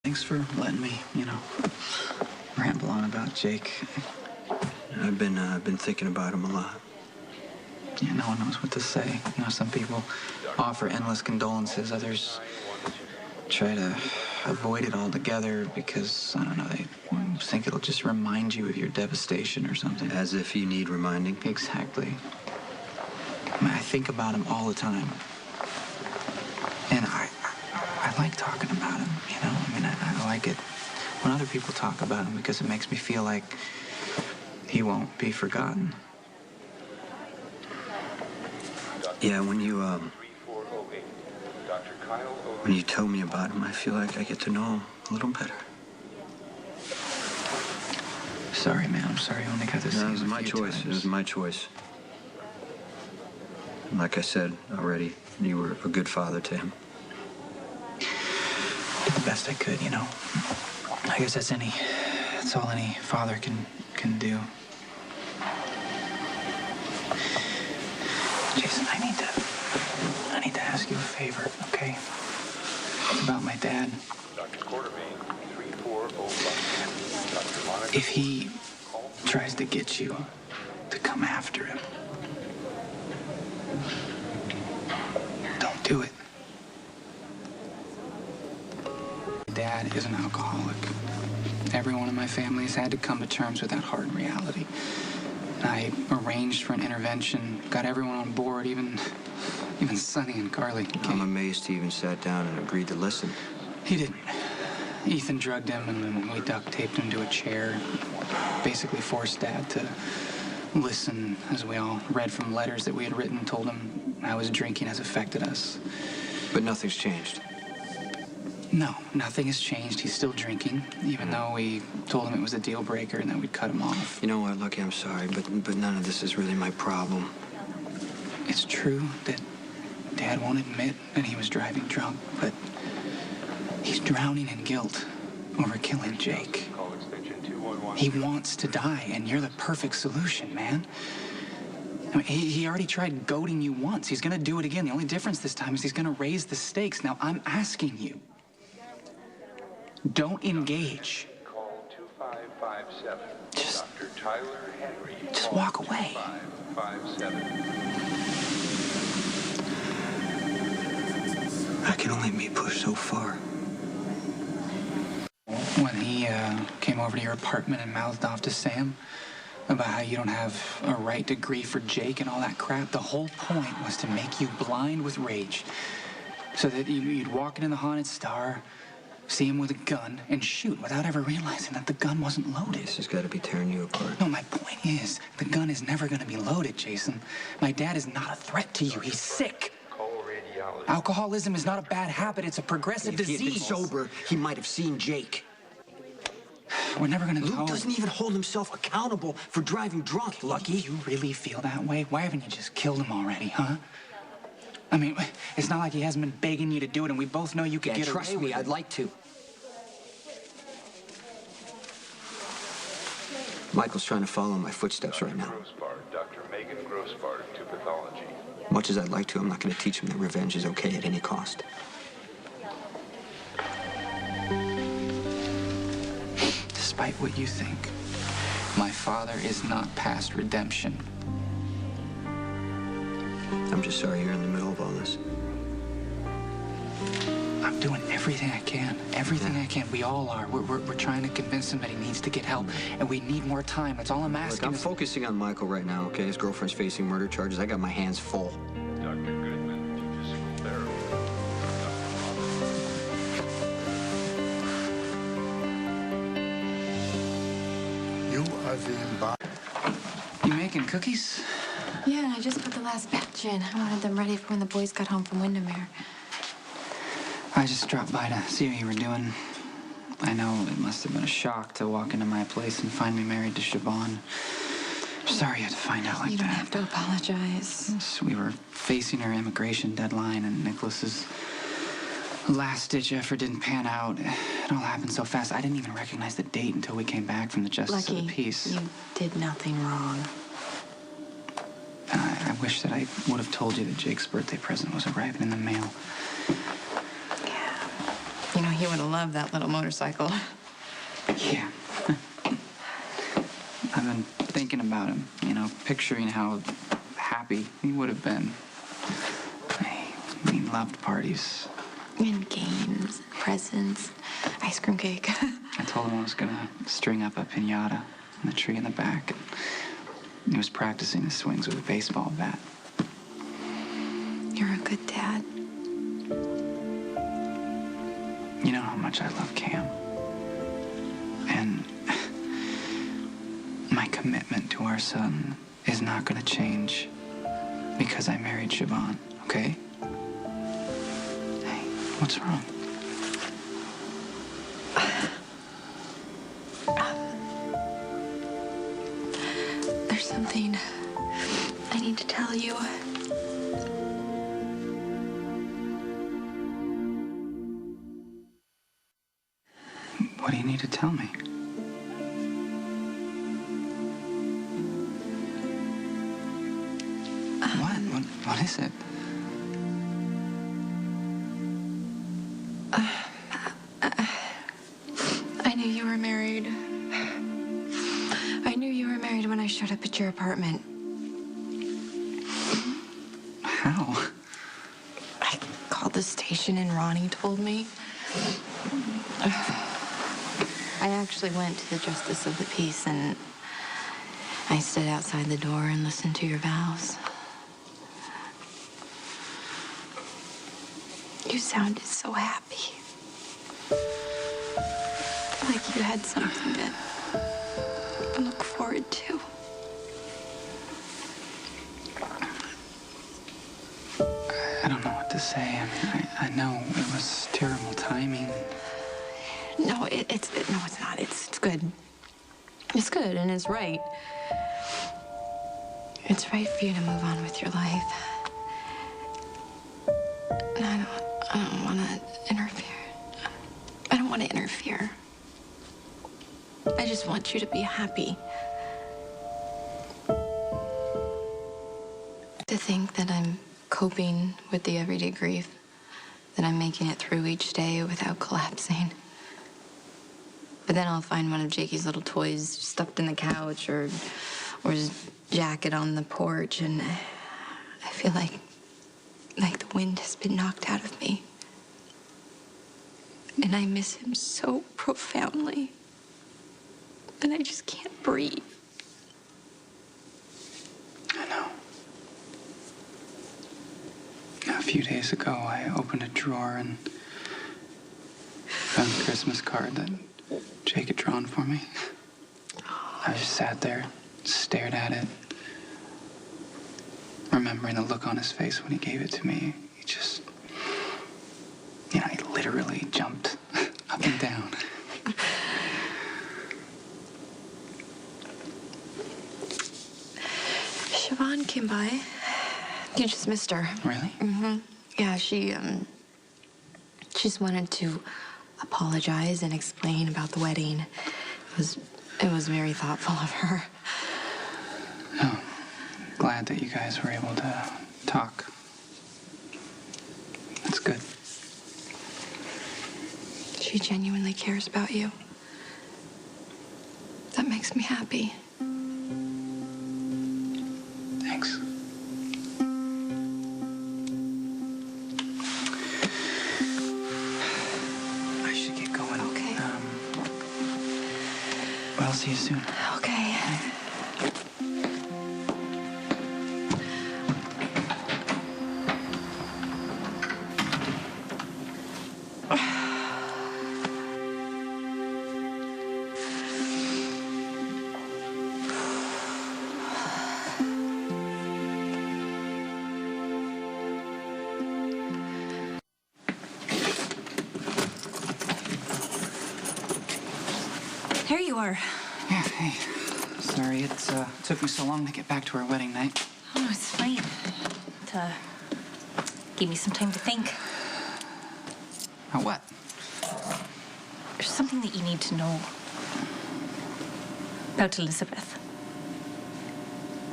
Thanks for letting me, ramble on about Jake. I've been thinking about him a lot. Yeah, no one knows what to say. Some people offer endless condolences. Others try to avoid it altogether because, I don't know, they think it'll just remind you of your devastation or something. As if you need reminding. Exactly. I think about him all the time. And I like talking about him, I like it when other people talk about him because it makes me feel like he won't be forgotten. Yeah, when you tell me about him, I feel like I get to know him a little better. Sorry, man. I'm sorry. I only got to see him it was my choice. times. It was my choice. Like I said already, you were a good father to him. Did the best I could, I guess that's all any father can do. Jason, I need to ask you a favor, okay? It's about my dad. If he tries to get you to come after him, don't do it. Dad is an alcoholic. Everyone in my family has had to come to terms with that hard reality. I arranged for an intervention, got everyone on board, even Sonny and Carly. I'm amazed he even sat down and agreed to listen. He didn't. Ethan drugged him and we duct taped him to a chair. Basically forced Dad to listen as we all read from letters that we had written, told him how his drinking has affected us. But nothing's changed. No, nothing has changed. He's still drinking, even though we told him it was a deal breaker and that we'd cut him off. You know what, Lucky, I'm sorry, but none of this is really my problem. It's true that Dad won't admit that he was driving drunk, but he's drowning in guilt over killing Jake. He wants to die, and you're the perfect solution, man. He already tried goading you once. He's gonna do it again. The only difference this time is he's gonna raise the stakes. Now, I'm asking you, don't engage. Call 2557. Just Dr. Tyler Henry. Just walk away. 2557. I can only be pushed so far. When he came over to your apartment and mouthed off to Sam about how you don't have a right to grieve for Jake and all that crap, the whole point was to make you blind with rage so that you'd walk into the Haunted Star, see him with a gun, and shoot without ever realizing that the gun wasn't loaded. This has got to be tearing you apart. No, my point is, the gun is never going to be loaded, Jason. My dad is not a threat to you. He's sick. Call radiology. Alcoholism is not a bad habit. It's a progressive If he had been disease. sober, he might have seen Jake. We're never going to know. Luke doesn't even hold himself accountable for driving drunk, Lucky. You really feel that way? Why haven't you just killed him already, huh? I mean, it's not like he hasn't been begging you to do it, and we both know you could get trust away me, with I'd it. like to. Michael's trying to follow my footsteps right now. Grossbard, Dr. Megan Grossbard to pathology. Much as I'd like to, I'm not going to teach him that revenge is okay at any cost. Despite what you think, my father is not past redemption. I'm just sorry you're in the middle of all this. I'm doing everything I can. Everything I can. We all are. We're trying to convince him that he needs to get help, and we need more time. That's all I'm Look, asking. I'm focusing on Michael right now, okay? His girlfriend's facing murder charges. I got my hands full. Dr. Goodman to physical therapy. You are the embodiment. You making cookies? Yeah, I just put the last batch in. I wanted them ready for when the boys got home from Windermere. I just dropped by to see what you were doing. I know it must have been a shock to walk into my place and find me married to Siobhan. Sorry you had to find out like You don't that. have to apologize. We were facing our immigration deadline, and Nicholas's last-ditch effort didn't pan out. It all happened so fast. I didn't even recognize the date until we came back from the Justice of Lucky, the Peace. you did nothing wrong. I wish that I would have told you that Jake's birthday present was arriving in the mail. Yeah. You know, he would have loved that little motorcycle. Yeah. I've been thinking about him, you know, picturing how happy he would have been. He loved parties. And games, presents, ice cream cake. I told him I was gonna string up a piñata on the tree in the back. He was practicing his swings with a baseball bat. You're a good dad. You know how much I love Cam. And my commitment to our son is not gonna change because I married Siobhan, okay? Hey, what's wrong? There's something I need to tell you. What do you need to tell me? What is it? I knew you were married. I knew you were married when I showed up at your apartment. How? I called the station and Ronnie told me. I actually went to the Justice of the Peace and I stood outside the door and listened to your vows. You sounded so happy. Like you had something to look forward to. I don't know what to say. I mean, I know it was terrible timing. No, it's not. It's good. It's good and it's right. It's right for you to move on with your life. And I don't want to interfere. I don't want to interfere. I just want you to be happy. To think that I'm coping with the everyday grief, that I'm making it through each day without collapsing. But then I'll find one of Jakey's little toys stuffed in the couch or his jacket on the porch, and I feel like the wind has been knocked out of me. And I miss him so profoundly that I just can't breathe. I know. A few days ago, I opened a drawer and found a Christmas card that Jake had drawn for me. I just sat there, stared at it, remembering the look on his face when he gave it to me. He just, he literally jumped up and down. Siobhan came by. You just missed her. Really? Mm-hmm. Yeah, she just wanted to apologize and explain about the wedding. It was very thoughtful of her. Oh, glad that you guys were able to talk. That's good. She genuinely cares about you. That makes me happy. Thanks. I should get going. Okay. Well, I'll see you soon. Okay. Here you are. Yeah, hey. Sorry it took me so long to get back to our wedding night. Oh, no, it's fine. It gave me some time to think. What? There's something that you need to know about Elizabeth.